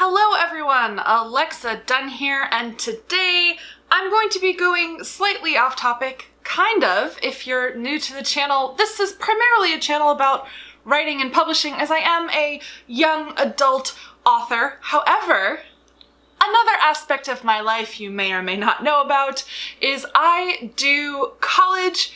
Hello everyone, Alexa Donne here, and today I'm going to be going slightly off topic, kind of. If you're new to the channel, this is primarily a channel about writing and publishing, as I am a young adult author. However, another aspect of my life you may or may not know about is I do college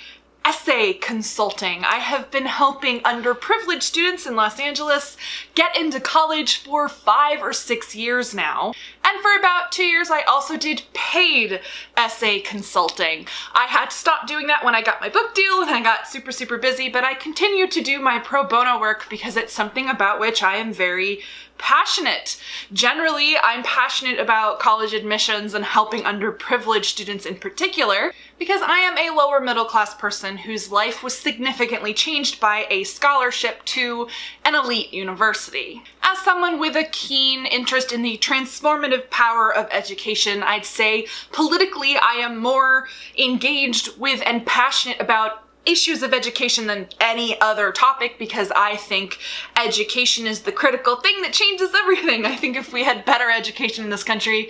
essay consulting. I have been helping underprivileged students in Los Angeles get into college for 5 or 6 years now. And for about 2 years, I also did paid essay consulting. I had to stop doing that when I got my book deal and I got super busy, but I continue to do my pro bono work because it's something about which I am very passionate. Generally, I'm passionate about college admissions and helping underprivileged students in particular because I am a lower middle class person whose life was significantly changed by a scholarship to an elite university. As someone with a keen interest in the transformative power of education, I'd say politically I am more engaged with and passionate about issues of education than any other topic because I think education is the critical thing that changes everything. I think if we had better education in this country,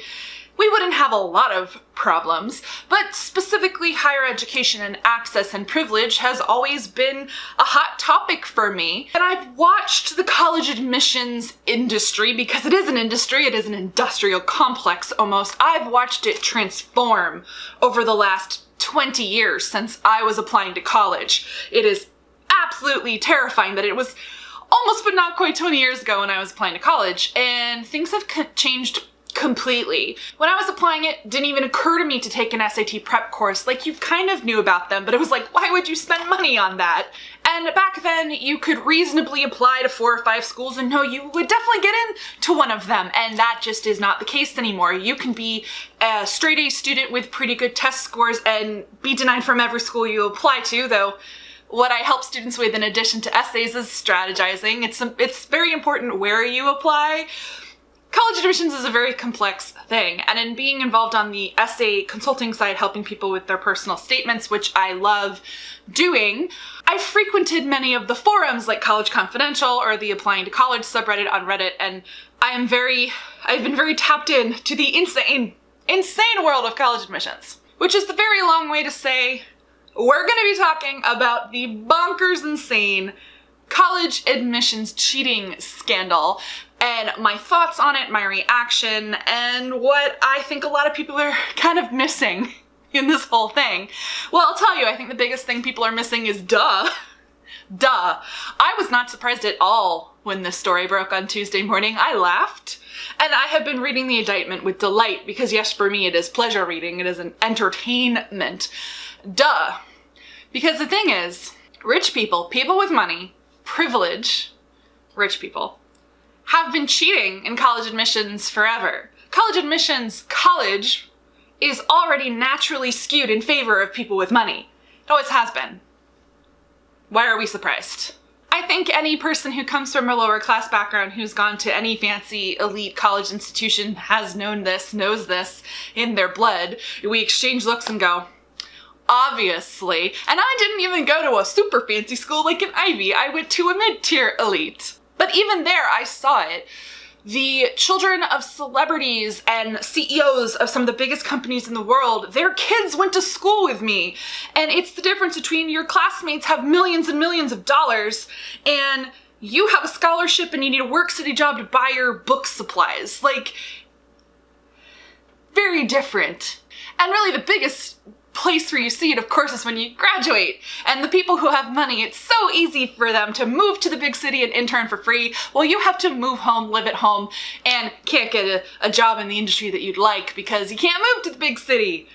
we wouldn't have a lot of problems. But specifically, higher education and access and privilege has always been a hot topic for me. And I've watched the college admissions industry, because it is an industry, it is an industrial complex almost. I've watched it transform over the last 20 years since I was applying to college. It is absolutely terrifying that it was almost but not quite 20 years ago when I was applying to college, and things have changed completely. When I was applying, it didn't even occur to me to take an SAT prep course. Like, you kind of knew about them, but it was like, why would you spend money on that? And back then, you could reasonably apply to 4 or 5 schools and know you would definitely get into one of them, and that just is not the case anymore. You can be a straight A student with pretty good test scores and be denied from every school you apply to, though what I help students with in addition to essays is strategizing. It's very important where you apply. College admissions is a very complex thing, and in being involved on the essay consulting side, helping people with their personal statements, which I love doing, I frequented many of the forums like College Confidential or the Applying to College subreddit on Reddit, and I've been very tapped in to the insane world of college admissions, which is the very long way to say we're gonna be talking about the bonkers insane college admissions cheating scandal and my thoughts on it, my reaction, and what I think a lot of people are kind of missing in this whole thing. Well, I'll tell you, I think the biggest thing people are missing is duh. I was not surprised at all when this story broke on Tuesday morning. I laughed, and I have been reading the indictment with delight because, yes, for me it is pleasure reading, it is an entertainment. Duh. Because the thing is, rich people, people with money, privilege, rich people, have been cheating in college admissions forever. College admissions, college, is already naturally skewed in favor of people with money. It always has been. Why are we surprised? I think any person who comes from a lower class background who's gone to any fancy elite college institution has known this, knows this in their blood. We exchange looks and go, obviously. And I didn't even go to a super fancy school like an Ivy. I went to a mid-tier elite. But even there, I saw it. The children of celebrities and CEOs of some of the biggest companies in the world, their kids went to school with me. And it's the difference between your classmates have millions and millions of dollars and you have a scholarship and you need a work city job to buy your book supplies. Like, very different. And really the biggest place where you see it, of course, is when you graduate. And the people who have money, it's so easy for them to move to the big city and intern for free. Well, you have to move home, live at home, and can't get a job in the industry that you'd like because you can't move to the big city.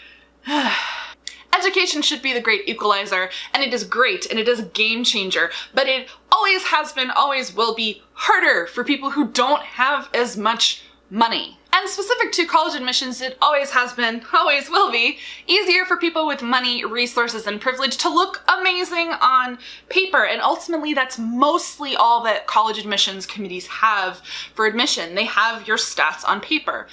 Education should be the great equalizer, and it is great, and it is a game changer, but it always has been, always will be harder for people who don't have as much money. And specific to college admissions, it always has been, always will be, easier for people with money, resources, and privilege to look amazing on paper. And ultimately, that's mostly all that college admissions committees have for admission. They have your stats on paper.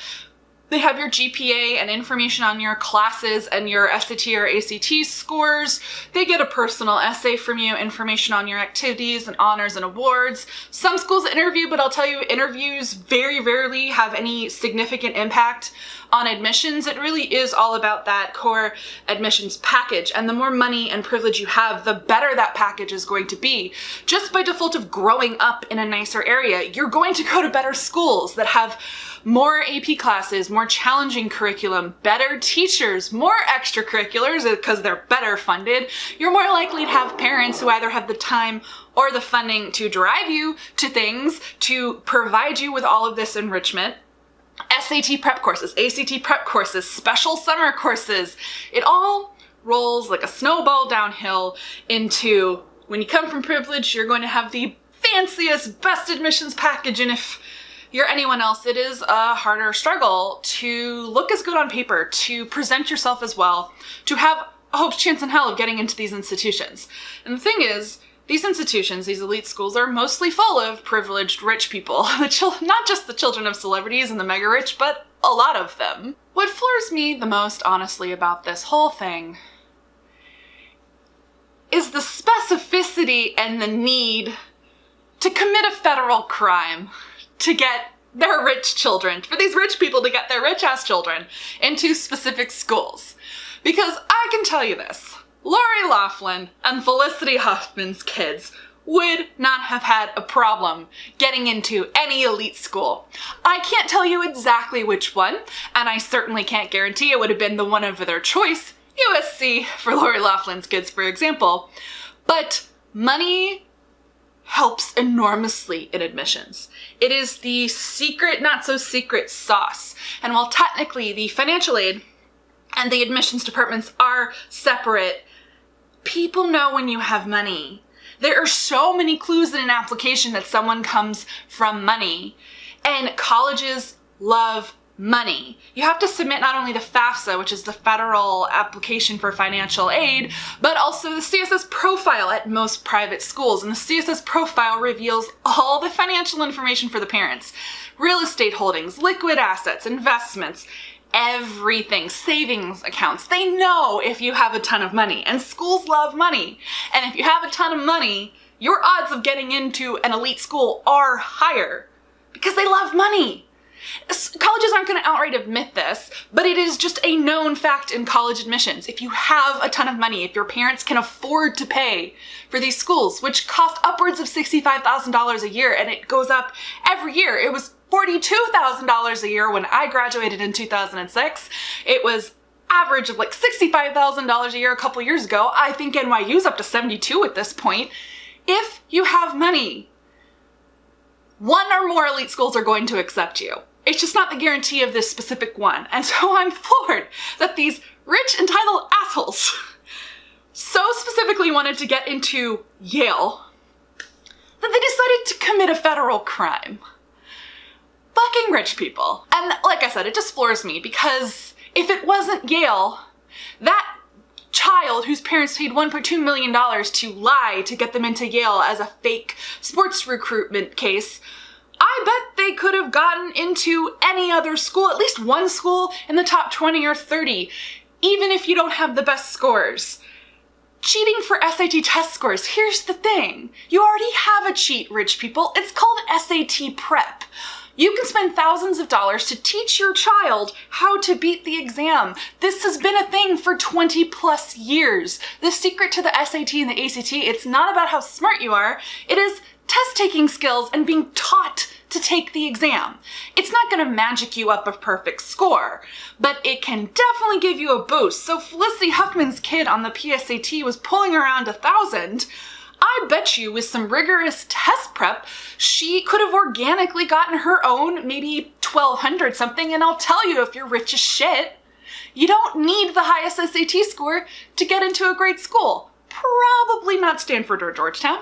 They have your GPA and information on your classes and your SAT or ACT scores. They get a personal essay from you, information on your activities and honors and awards. Some schools interview, but I'll tell you, interviews very rarely have any significant impact on admissions. It really is all about that core admissions package. And the more money and privilege you have, the better that package is going to be. Just by default of growing up in a nicer area, you're going to go to better schools that have more AP classes, more challenging curriculum, better teachers, more extracurriculars because they're better funded. You're more likely to have parents who either have the time or the funding to drive you to things, to provide you with all of this enrichment. SAT prep courses, ACT prep courses, special summer courses. It all rolls like a snowball downhill into, when you come from privilege, you're going to have the fanciest, best admissions package, and if you're anyone else, it is a harder struggle to look as good on paper, to present yourself as well, to have a hope's chance in hell of getting into these institutions. And the thing is, these institutions, these elite schools, are mostly full of privileged rich people. Not just the children of celebrities and the mega rich, but a lot of them. What floors me the most, honestly, about this whole thing is the specificity and the need to commit a federal crime to get their rich children, for these rich people to get their rich-ass children into specific schools. Because I can tell you this, Lori Loughlin and Felicity Huffman's kids would not have had a problem getting into any elite school. I can't tell you exactly which one, and I certainly can't guarantee it would have been the one of their choice, USC for Lori Loughlin's kids, for example. But money helps enormously in admissions. It is the secret, not so secret sauce. And while technically the financial aid and the admissions departments are separate, people know when you have money. There are so many clues in an application that someone comes from money. And colleges love money. You have to submit not only the FAFSA, which is the federal application for financial aid, but also the CSS profile at most private schools. And the CSS profile reveals all the financial information for the parents. Real estate holdings, liquid assets, investments, everything, savings accounts. They know if you have a ton of money, and schools love money. And if you have a ton of money, your odds of getting into an elite school are higher because they love money. Colleges aren't going to outright admit this, but it is just a known fact in college admissions. If you have a ton of money, if your parents can afford to pay for these schools, which cost upwards of $65,000 a year, and it goes up every year. It was $42,000 a year when I graduated in 2006. It was average of like $65,000 a year a couple years ago. I think NYU's up to 72 at this point. If you have money, one or more elite schools are going to accept you. It's just not the guarantee of this specific one. And so I'm floored that these rich, entitled assholes so specifically wanted to get into Yale that they decided to commit a federal crime. Fucking rich people. And like I said, it just floors me because if it wasn't Yale, that child whose parents paid $1.2 million to lie to get them into Yale as a fake sports recruitment case, I bet they could have gotten into any other school, at least one school in the top 20 or 30, even if you don't have the best scores. Cheating for SAT test scores. Here's the thing. You already have a cheat, rich people. It's called SAT prep. You can spend thousands of dollars to teach your child how to beat the exam. This has been a thing for 20 plus years. The secret to the SAT and the ACT, it's not about how smart you are. It is test-taking skills and being taught to take the exam. It's not going to magic you up a perfect score, but it can definitely give you a boost. So Felicity Huffman's kid on the PSAT was pulling around 1,000. I bet you with some rigorous test prep, she could have organically gotten her own maybe 1,200 something, and I'll tell you, if you're rich as shit, you don't need the highest SAT score to get into a great school. Probably not Stanford or Georgetown,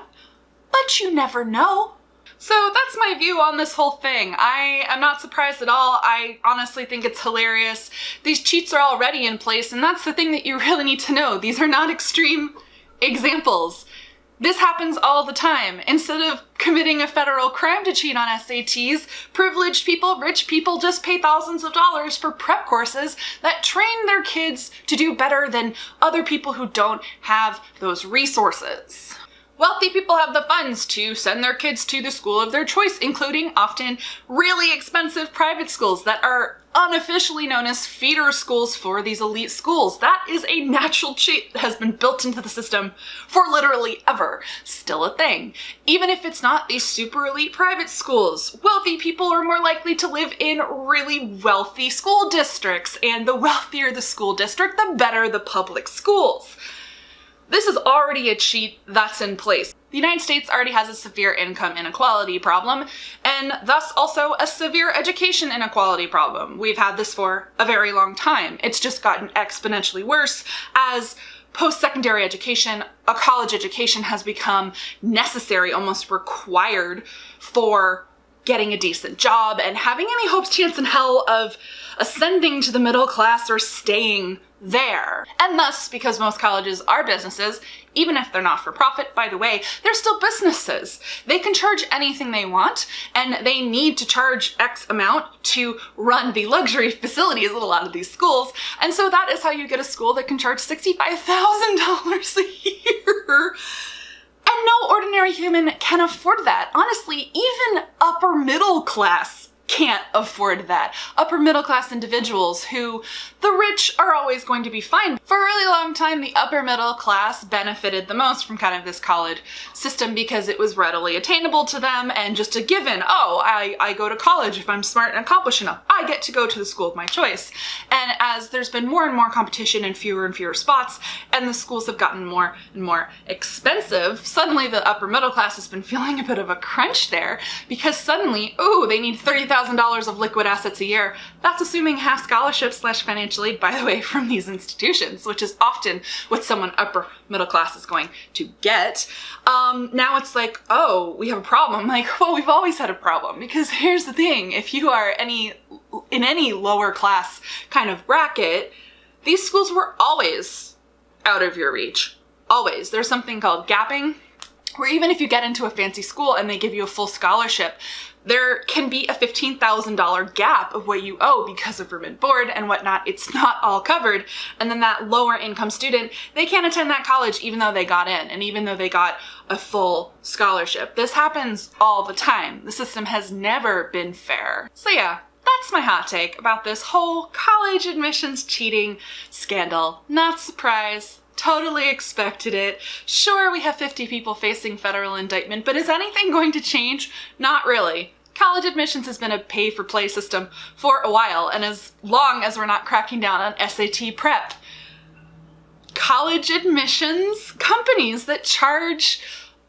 but you never know. So that's my view on this whole thing. I am not surprised at all. I honestly think it's hilarious. These cheats are already in place, and that's the thing that you really need to know. These are not extreme examples. This happens all the time. Instead of committing a federal crime to cheat on SATs, privileged people, rich people just pay thousands of dollars for prep courses that train their kids to do better than other people who don't have those resources. Wealthy people have the funds to send their kids to the school of their choice, including often really expensive private schools that are unofficially known as feeder schools for these elite schools. That is a natural cheat that has been built into the system for literally ever. Still a thing. Even if it's not these super elite private schools, wealthy people are more likely to live in really wealthy school districts, and the wealthier the school district, the better the public schools. This is already a cheat that's in place. The United States already has a severe income inequality problem, and thus also a severe education inequality problem. We've had this for a very long time. It's just gotten exponentially worse as post-secondary education, a college education, has become necessary, almost required for getting a decent job and having any hopes, chance in hell of ascending to the middle class or staying there. And thus, because most colleges are businesses, even if they're not for profit, by the way, they're still businesses. They can charge anything they want, and they need to charge X amount to run the luxury facilities at a lot of these schools. And so that is how you get a school that can charge $65,000 a year. And no ordinary human can afford that. Honestly, even upper middle class can't afford that. Upper middle class individuals who the rich are always going to be fine. For a really long time, the upper middle class benefited the most from kind of this college system because it was readily attainable to them and just a given. Oh, I go to college if I'm smart and accomplished enough. I get to go to the school of my choice. And as there's been more and more competition and fewer spots, and the schools have gotten more and more expensive, suddenly the upper middle class has been feeling a bit of a crunch there because suddenly, ooh, they need $30,000 of liquid assets a year. That's assuming half scholarship / financial aid, by the way, from these institutions, which is often what someone upper middle class is going to get. Now it's like, oh, we have a problem. Like, well, we've always had a problem, because here's the thing. If you are in any lower class kind of bracket, these schools were always out of your reach. Always. There's something called gapping, where even if you get into a fancy school and they give you a full scholarship, there can be a $15,000 gap of what you owe because of room and board and whatnot. It's not all covered. And then that lower income student, they can't attend that college even though they got in and even though they got a full scholarship. This happens all the time. The system has never been fair. So yeah, that's my hot take about this whole college admissions cheating scandal. Not surprised. Totally expected it. Sure, we have 50 people facing federal indictment, but is anything going to change? Not really. College admissions has been a pay-for-play system for a while, and as long as we're not cracking down on SAT prep, college admissions companies that charge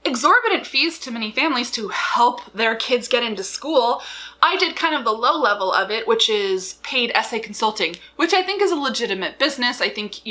exorbitant fees to many families to help their kids get into school. I did kind of the low level of it, which is paid essay consulting, which I think is a legitimate business. I think,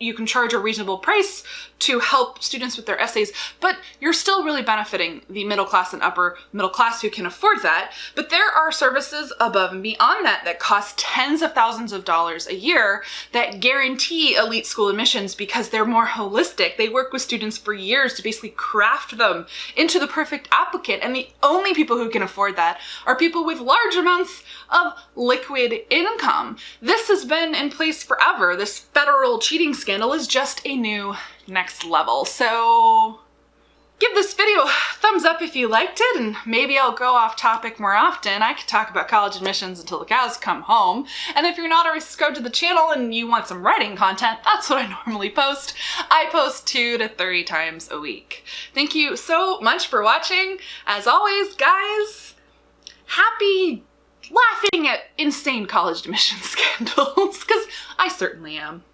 you can charge a reasonable price to help students with their essays, but you're still really benefiting the middle class and upper middle class who can afford that. But there are services above and beyond that cost tens of thousands of dollars a year that guarantee elite school admissions because they're more holistic. They work with students for years to basically craft them into the perfect applicant. And the only people who can afford that are people with large amounts of liquid income. This has been in place forever. This federal cheating scandal is just a new next level. So give this video a thumbs up if you liked it, and maybe I'll go off topic more often. I could talk about college admissions until the cows come home. And if you're not already subscribed to the channel and you want some writing content, that's what I normally post. I post 2 to 3 times a week. Thank you so much for watching. As always, guys, happy laughing at insane college admission scandals, because I certainly am.